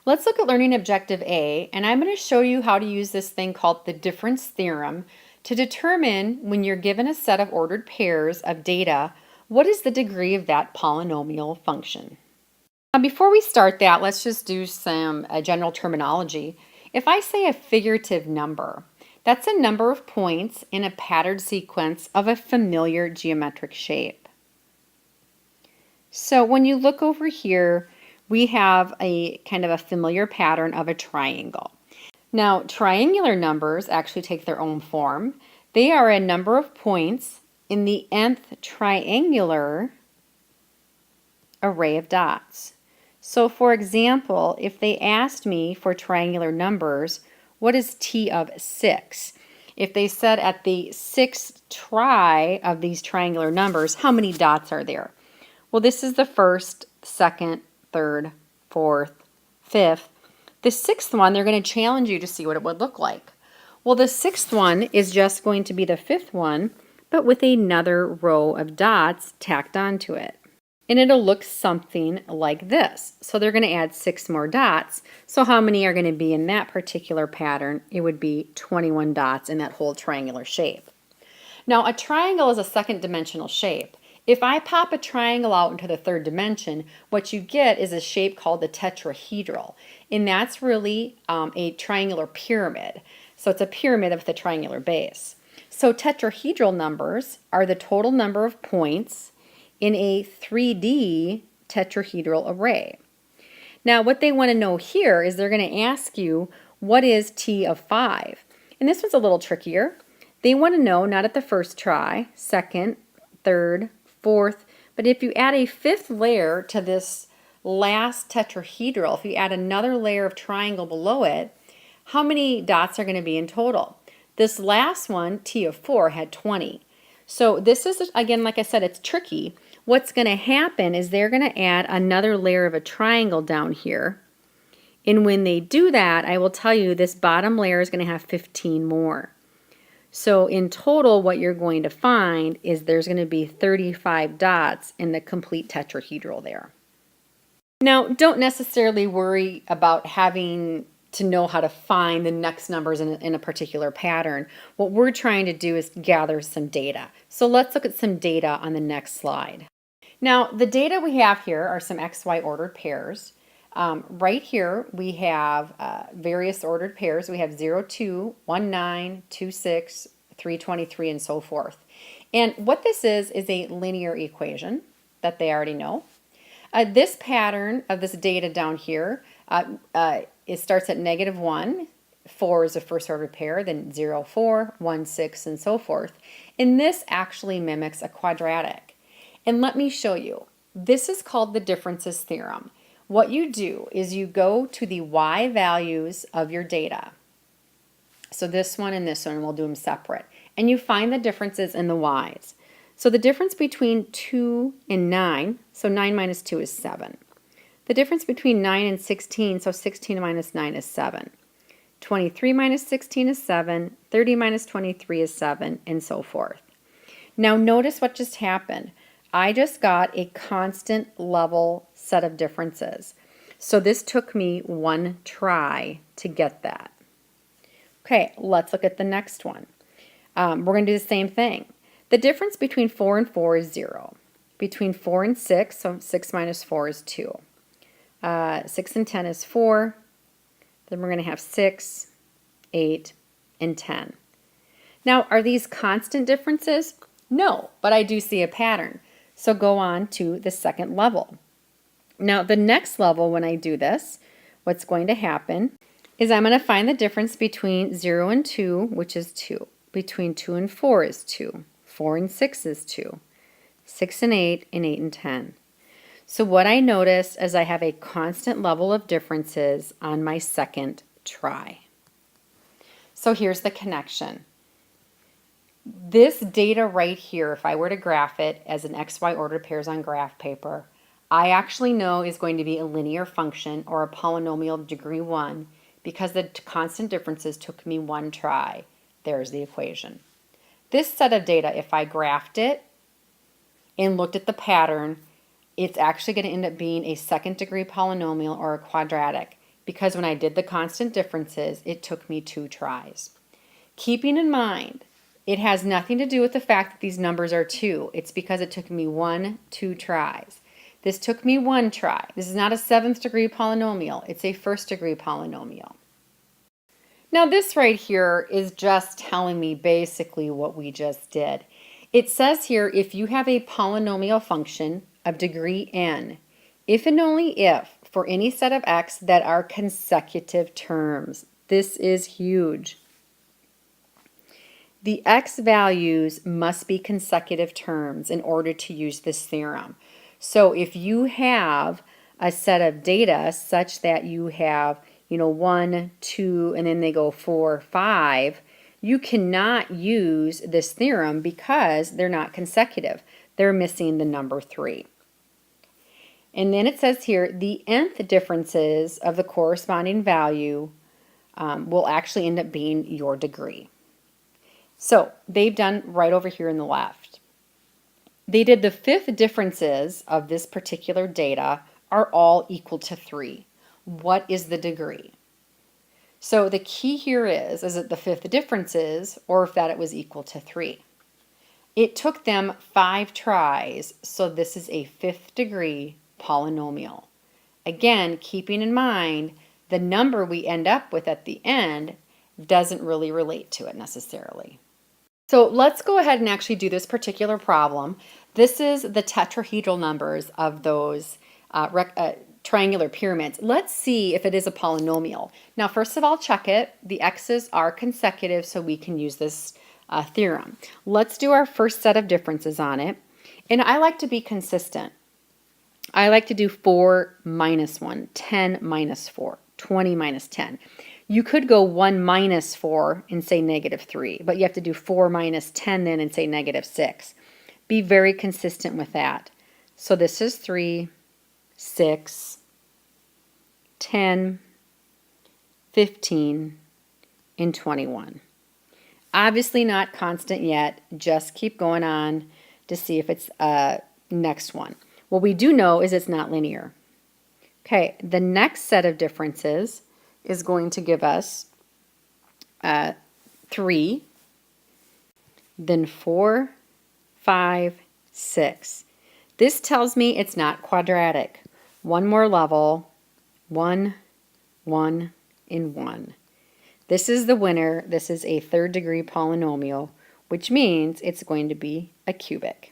Let's look at learning objective A, and I'm going to show you how to use this thing called the difference theorem to determine when you're given a set of ordered pairs of data, what is the degree of that polynomial function. Now before we start that, let's just do some general terminology. If I say a figurative number, that's a number of points in a patterned sequence of a familiar geometric shape. So when you look over here, we have a kind of a familiar pattern of a triangle. Now, triangular numbers actually take their own form. They are a number of points in the nth triangular array of dots. So for example, if they asked me for triangular numbers, what is t of 6? If they said at the sixth try of these triangular numbers, how many dots are there? Well, this is the first, second, third, fourth, fifth. The sixth one, they're going to challenge you to see what it would look like. Well, the sixth one is just going to be the fifth one, but with another row of dots tacked onto it. And it'll look something like this. So they're going to add 6 more dots. So how many are going to be in that particular pattern? It would be 21 dots in that whole triangular shape. Now, a triangle is a second dimensional shape. If I pop a triangle out into the third dimension, what you get is a shape called the tetrahedral. And that's really a triangular pyramid. So it's a pyramid with a triangular base. So tetrahedral numbers are the total number of points in a 3D tetrahedral array. Now what they want to know here is they're going to ask you, what is t of 5? And this one's a little trickier. They want to know not at the first try, second, third, fourth, but if you add a fifth layer to this last tetrahedral, if you add another layer of triangle below it, how many dots are going to be in total? This last one, t of 4, had 20. So this is, again, like I said, it's tricky. What's going to happen is they're going to add another layer of a triangle down here. And when they do that, I will tell you this bottom layer is going to have 15 more. So in total, what you're going to find is there's going to be 35 dots in the complete tetrahedral there. Now, don't necessarily worry about having to know how to find the next numbers in a particular pattern. What we're trying to do is gather some data. So let's look at some data on the next slide. Now, the data we have here are some XY ordered pairs. Right here, we have various ordered pairs. We have 0, 2, 1, 9, 2, 6, 3, 23, and so forth. And what this is a linear equation that they already know. This pattern of this data down here, it starts at -1. 4 is the first ordered pair, then 0, 4, 1, 6, and so forth. And this actually mimics a quadratic. And let me show you. This is called the differences theorem. What you do is you go to the y values of your data. So this one and this one, we'll do them separate. And you find the differences in the y's. So the difference between 2 and 9, so 9 minus 2 is 7. The difference between 9 and 16, so 16 minus 9 is 7. 23 minus 16 is 7. 30 minus 23 is 7, and so forth. Now notice what just happened. I just got a constant level set of differences. So this took me one try to get that. Okay, let's look at the next one. We're going to do the same thing. The difference between 4 and 4 is 0. Between 4 and 6, so 6 minus 4 is 2. 6 and 10 is 4. Then we're going to have 6, 8, and 10. Now, are these constant differences? No, but I do see a pattern. So go on to the second level. Now, the next level, when I do this, what's going to happen is I'm going to find the difference between 0 and 2, which is 2. Between 2 and 4 is 2. 4 and 6 is 2. 6 and 8, and 8 and 10. So what I notice is I have a constant level of differences on my second try. So here's the connection. This data right here, if I were to graph it as an XY ordered pairs on graph paper, I actually know is going to be a linear function or a polynomial of degree 1 because the constant differences took me one try. There's the equation. This set of data, if I graphed it and looked at the pattern, it's actually going to end up being a second degree polynomial or a quadratic because when I did the constant differences, it took me 2 tries. Keeping in mind, it has nothing to do with the fact that these numbers are 2. It's because it took me 2 tries. This took me 1 try. This is not a 7th degree polynomial. It's a 1st degree polynomial. Now this right here is just telling me basically what we just did. It says here, if you have a polynomial function of degree n, if and only if, for any set of x that are consecutive terms. This is huge. The x values must be consecutive terms in order to use this theorem. So if you have a set of data such that you have, 1, 2, and then they go 4, 5, you cannot use this theorem because they're not consecutive. They're missing the number 3. And then it says here, the nth differences of the corresponding value will actually end up being your degree. So they've done right over here in the left. They did the 5th differences of this particular data are all equal to 3. What is the degree? So the key here is it the 5th differences or if that it was equal to 3? It took them 5 tries, so this is a 5th degree polynomial. Again, keeping in mind the number we end up with at the end doesn't really relate to it necessarily. So let's go ahead and actually do this particular problem. This is the tetrahedral numbers of those triangular pyramids. Let's see if it is a polynomial. Now, first of all, check it. The x's are consecutive, so we can use this theorem. Let's do our first set of differences on it. And I like to be consistent. I like to do 4 minus 1, 10 minus 4, 20 minus 10. You could go 1 minus 4 and say negative 3, but you have to do 4 minus 10 then and say negative 6. Be very consistent with that. So this is 3, 6, 10, 15, and 21. Obviously not constant yet. Just keep going on to see if it's next one. What we do know is it's not linear. Okay, the next set of differences is going to give us 3, then 4, 5, 6. This tells me it's not quadratic. One more level, 1, 1, and 1. This is the winner. This is a 3rd degree polynomial, which means it's going to be a cubic.